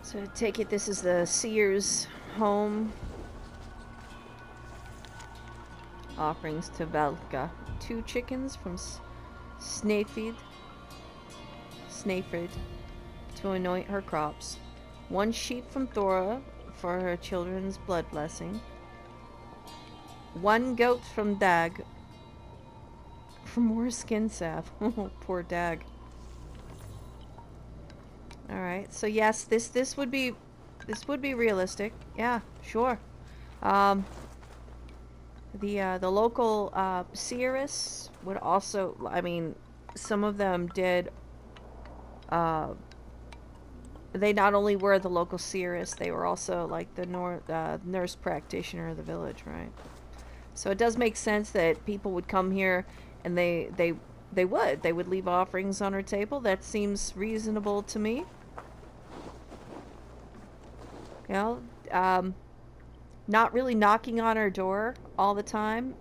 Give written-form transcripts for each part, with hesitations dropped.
So I take it this is the seer's home. Offerings to Valka. 2 chickens from Snæfrid to anoint her crops. 1 sheep from Thora for her children's blood blessing. 1 goat from Dag for more skin salve. Oh, poor Dag. All right. So yes, this would be realistic. Yeah, sure. The local seerists would also, I mean, some of them did. They not only were the local seerists, they were also like the nurse practitioner of the village, right? So it does make sense that people would come here, and they would leave offerings on her table. That seems reasonable to me. You know, not really knocking on her door all the time,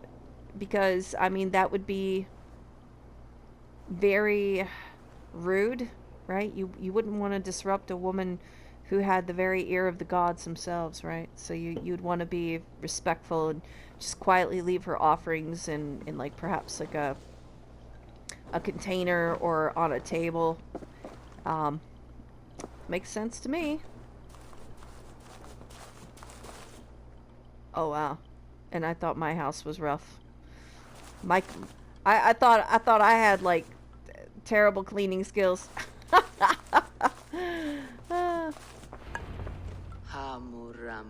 because I mean that would be very rude, right? You wouldn't want to disrupt a woman who had the very ear of the gods themselves, right? So you'd want to be respectful and just quietly leave her offerings in like perhaps like a container or on a table. Makes sense to me. Oh wow. And I thought my house was rough. I thought I had like terrible cleaning skills. Hamuram.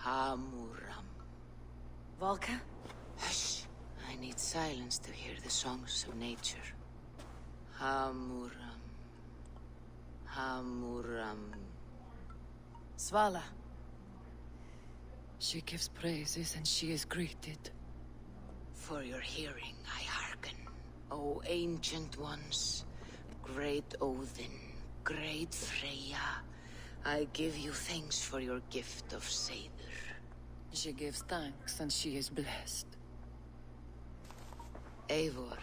Hamuram. Volca? Hush. I need silence to hear the songs of nature. Hamuram. Hamuram. Svala. She gives praises and she is greeted. For your hearing I hearken, O ancient ones, great Odin, great Freya. I give you thanks for your gift of Seder. She gives thanks and she is blessed. Eivor,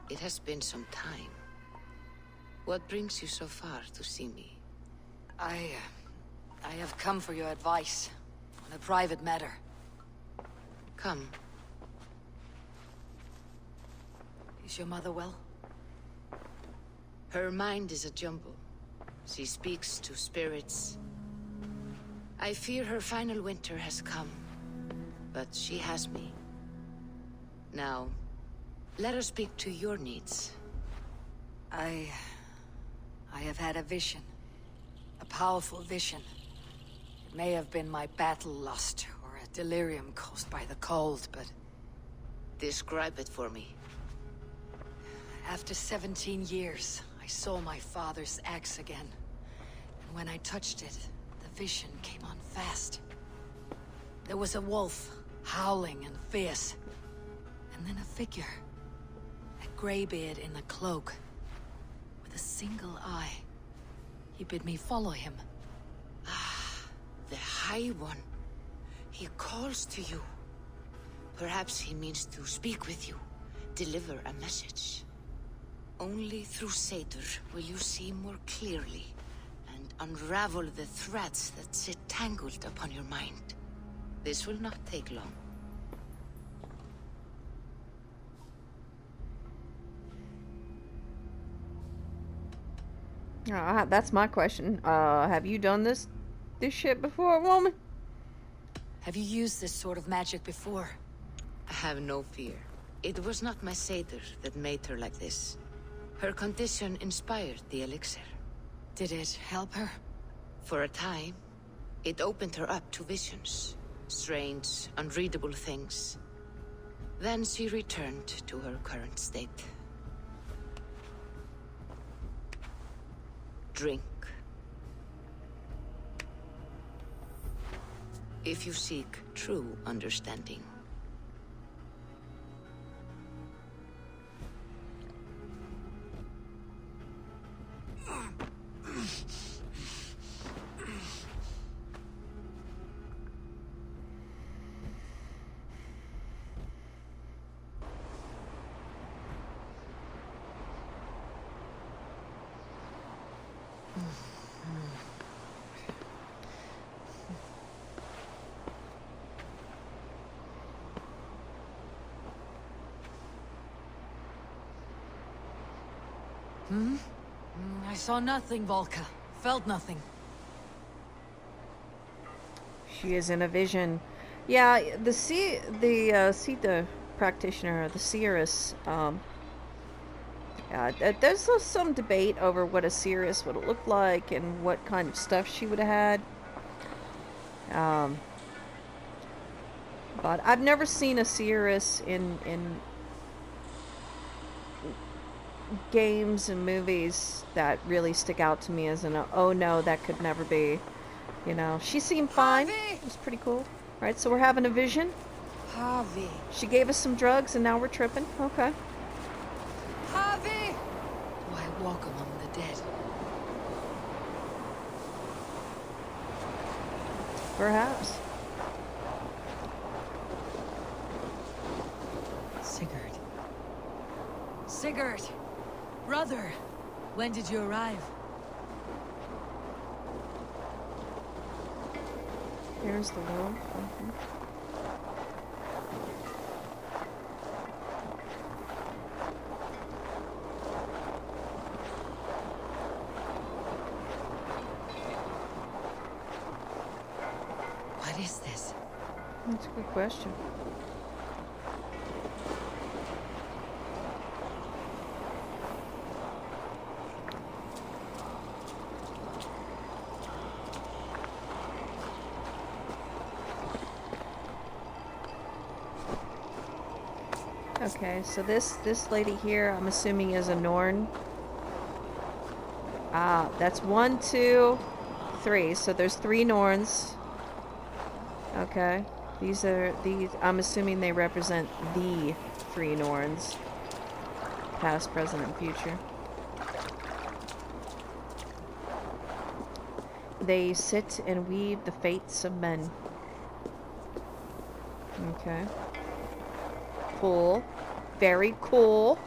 it has been some time. What brings you so far to see me? I have come for your advice on a private matter. Come. Is your mother well? Her mind is a jumble. She speaks to spirits. I fear her final winter has come, but she has me. Now, let her speak to your needs. I have had a vision. A powerful vision. It may have been my battle lust, or a delirium caused by the cold, but... Describe it for me. After 17 years, I saw my father's axe again. And when I touched it, the vision came on fast. There was a wolf, howling and fierce. And then a figure. A graybeard in a cloak. With a single eye. He bid me follow him. Ah, the High One. He calls to you. Perhaps he means to speak with you, deliver a message. Only through Seder will you see more clearly and unravel the threads that sit tangled upon your mind. This will not take long. That's my question. Have you done this shit before, woman? Have you used this sort of magic before? I have no fear. It was not my Seder that made her like this. Her condition inspired the elixir. Did it help her? For a time, it opened her up to visions. Strange, unreadable things. Then she returned to her current state. Drink. If you seek true understanding. I saw nothing, Volca. Felt nothing. She is in a vision. Yeah, the Sita practitioner, the seeress, there's some debate over what a seeress would look like and what kind of stuff she would have had. But I've never seen a seeress in games and movies that really stick out to me as an, oh no, that could never be. You know, she seemed fine. It was pretty cool. Right, so we're having a vision. Harvey. She gave us some drugs and now we're tripping. Okay. Harvey! Do I walk among the dead? Perhaps. Sigurd. Sigurd! Brother! When did you arrive? Here's the world. What is this? That's a good question. Okay, so this lady here, I'm assuming is a Norn. Ah, that's 1, 2, 3. So there's 3 Norns. Okay, these, I'm assuming they represent the 3 Norns. Past, present, and future. They sit and weave the fates of men. Okay. Cool. Very cool.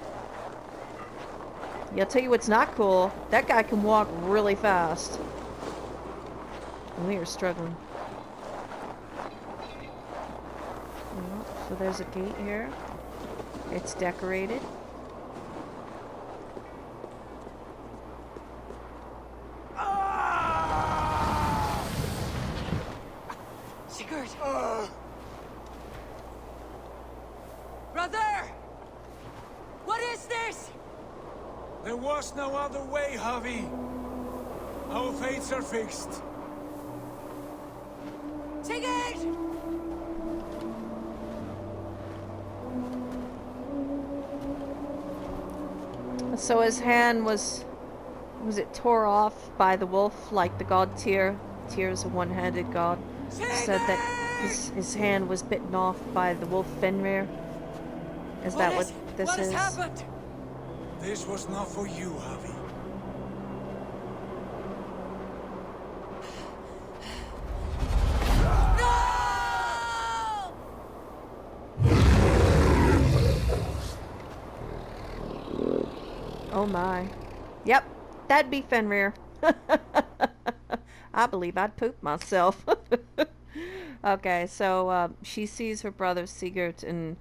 Yeah, I'll tell you what's not cool. That guy can walk really fast. And we are struggling. Oh, so there's a gate here. It's decorated. Sigurd! Brother! What is this? There was no other way, Javi. Our fates are fixed. Sigurd! So his hand was it tore off by the wolf like the god Tyr? Tyr is a one-handed god. Said that his hand was bitten off by the wolf Fenrir. Is that what this What has is? happened? This was not for you, Javi. Oh my. Yep, that'd be Fenrir. I believe I'd poop myself. Okay, so she sees her brother Sigurd, and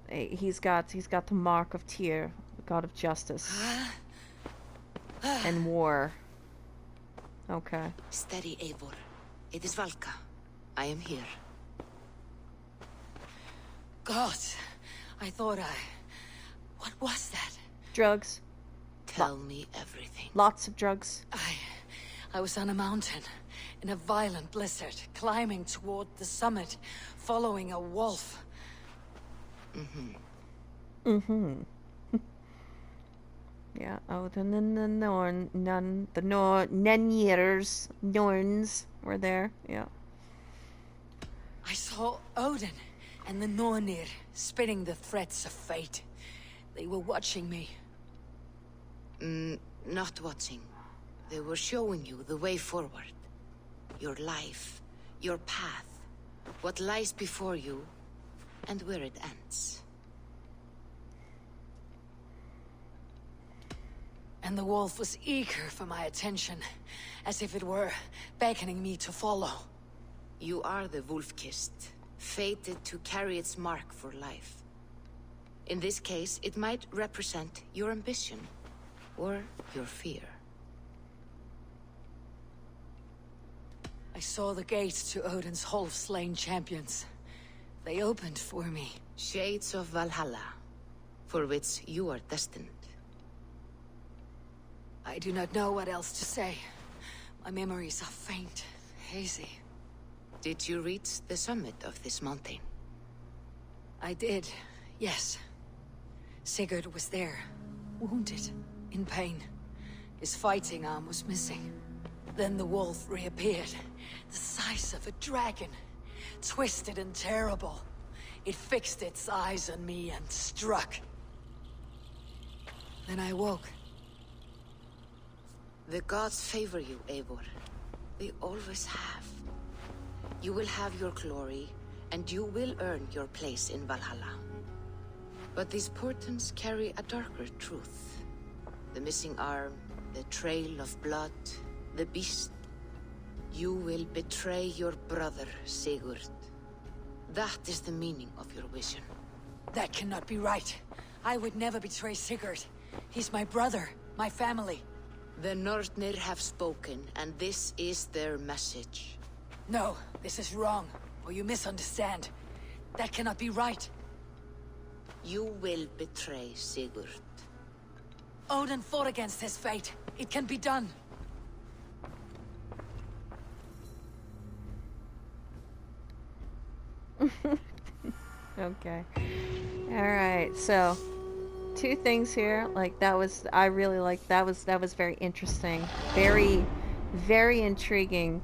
he's got the mark of Tyr, the god of justice and war. Okay. Steady, Evol. It is Volca. I am here. God, I thought What was that? Drugs. Tell me everything. Lots of drugs. I was on a mountain, in a violent blizzard, climbing toward the summit, following a wolf. Yeah. Oh, then the Norns were there. Yeah. I saw Odin and the Nornir spitting the threats of fate. They were watching me. Not watching. They were showing you the way forward. Your life, your path, what lies before you, and where it ends. And the wolf was eager for my attention, as if it were beckoning me to follow. You are the wolf-kissed, fated to carry its mark for life. In this case, it might represent your ambition, or your fear? I saw the gates to Odin's Hall of Slain Champions. They opened for me. Shades of Valhalla, for which you are destined. I do not know what else to say. My memories are faint, hazy. Did you reach the summit of this mountain? I did, yes. Sigurd was there, wounded, in pain. His fighting arm was missing. Then the wolf reappeared, the size of a dragon, twisted and terrible. It fixed its eyes on me and struck. Then I woke. The gods favor you, Eivor. They always have. You will have your glory, and you will earn your place in Valhalla. But these portents carry a darker truth. The missing arm, the trail of blood, the beast. You will betray your brother, Sigurd. That is the meaning of your vision. That cannot be right. I would never betray Sigurd. He's my brother, my family. The Nornir have spoken, and this is their message. No, this is wrong, or you misunderstand. That cannot be right. You will betray Sigurd. Odin fought against his fate. It can be done. Okay. Alright, so two things here. Like that was I really like that was very interesting. Very, very intriguing.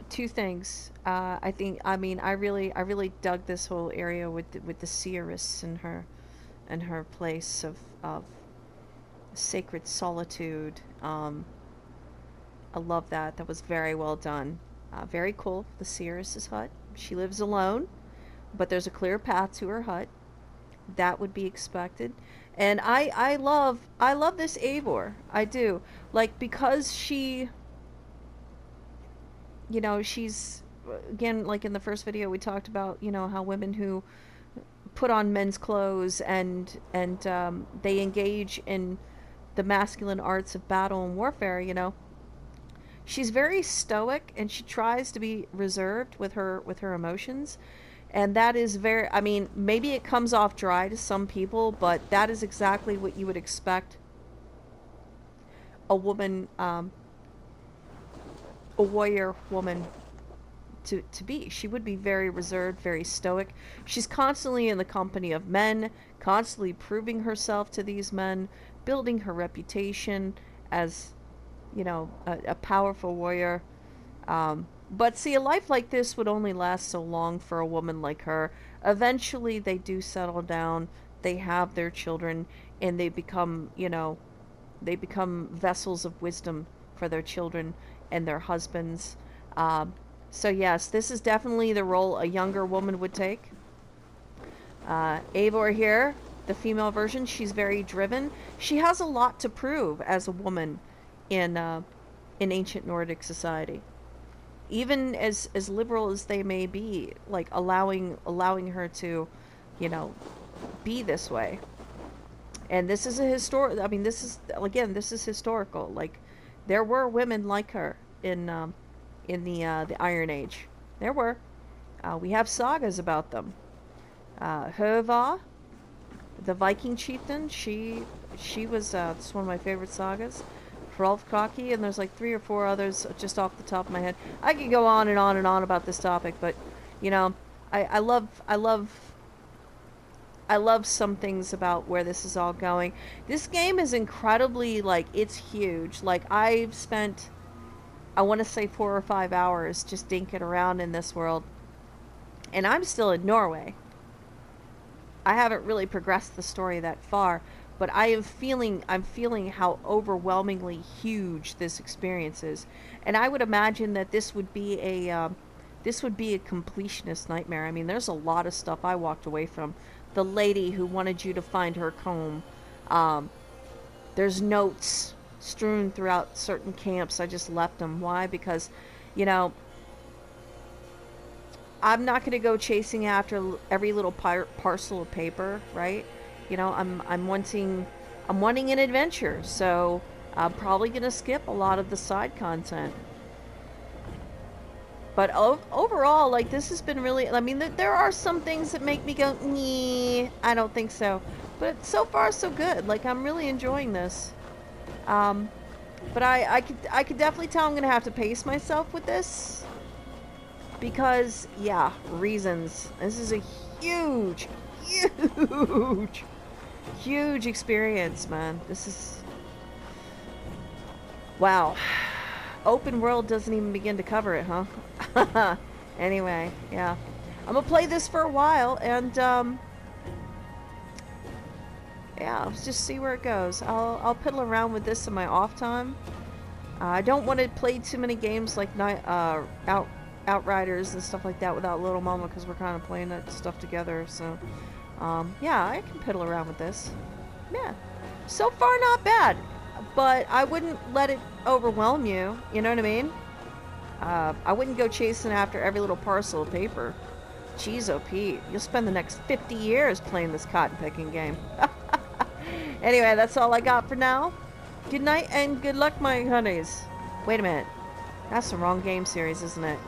Two things. I mean I really dug this whole area with the seeress and her place of sacred solitude. I love that. That was very well done. Very cool. The seeress's hut. She lives alone, but there's a clear path to her hut. That would be expected. And I love this Eivor. I do. Like, because she, you know, she's, again, like in the first video we talked about, you know, how women who put on men's clothes and they engage in the masculine arts of battle and warfare, you know, she's very stoic and she tries to be reserved with her emotions, and that is very, I mean, maybe it comes off dry to some people, but that is exactly what you would expect a woman, a warrior woman to be. She would be very reserved, very stoic. She's constantly in the company of men, constantly proving herself to these men, building her reputation as, you know, a powerful warrior. But see, a life like this would only last so long for a woman like her. Eventually they do settle down, they have their children, and they become, you know, they become vessels of wisdom for their children and their husbands. So yes, this is definitely the role a younger woman would take. Eivor here, the female version, she's very driven. She has a lot to prove as a woman in ancient Nordic society. Even as liberal as they may be, like allowing her to, you know, be this way. And this is I mean, this is historical. Like, there were women like her in the Iron Age. There were. We have sagas about them. Höva, the Viking chieftain, she was, it's one of my favorite sagas. Hrolfkaki, and there's like 3 or 4 others just off the top of my head. I could go on and on and on about this topic, but, you know, I love some things about where this is all going. This game is incredibly, like, it's huge. Like, I've spent, I want to say 4 or 5 hours just dinking around in this world. And I'm still in Norway. I haven't really progressed the story that far, but I'm feeling how overwhelmingly huge this experience is. And I would imagine that this would be a completionist nightmare. I mean, there's a lot of stuff I walked away from. The lady who wanted you to find her comb. There's notes strewn throughout certain camps. I just left them. Why? Because, you know, I'm not going to go chasing after every little parcel of paper, right? You know, I'm wanting an adventure, so I'm probably going to skip a lot of the side content. But overall, like, this has been really, I mean, there are some things that make me go, nee, I don't think so. But so far, so good. Like, I'm really enjoying this. But I could definitely tell I'm going to have to pace myself with this. Because, yeah, reasons. This is a huge, huge, huge experience, man. This is... Wow. Open world doesn't even begin to cover it, huh? Anyway, yeah. I'm gonna play this for a while, and, yeah, let's just see where it goes. I'll piddle around with this in my off time. I don't want to play too many games like Outriders and stuff like that without Little Mama, because we're kind of playing that stuff together, so, yeah, I can piddle around with this. Yeah. So far, not bad. But I wouldn't let it overwhelm you, you know what I mean? I wouldn't go chasing after every little parcel of paper. Jeez, oh Pete, you'll spend the next 50 years playing this cotton picking game. Anyway, that's all I got for now. Good night and good luck, my honeys. Wait a minute. That's the wrong game series, isn't it?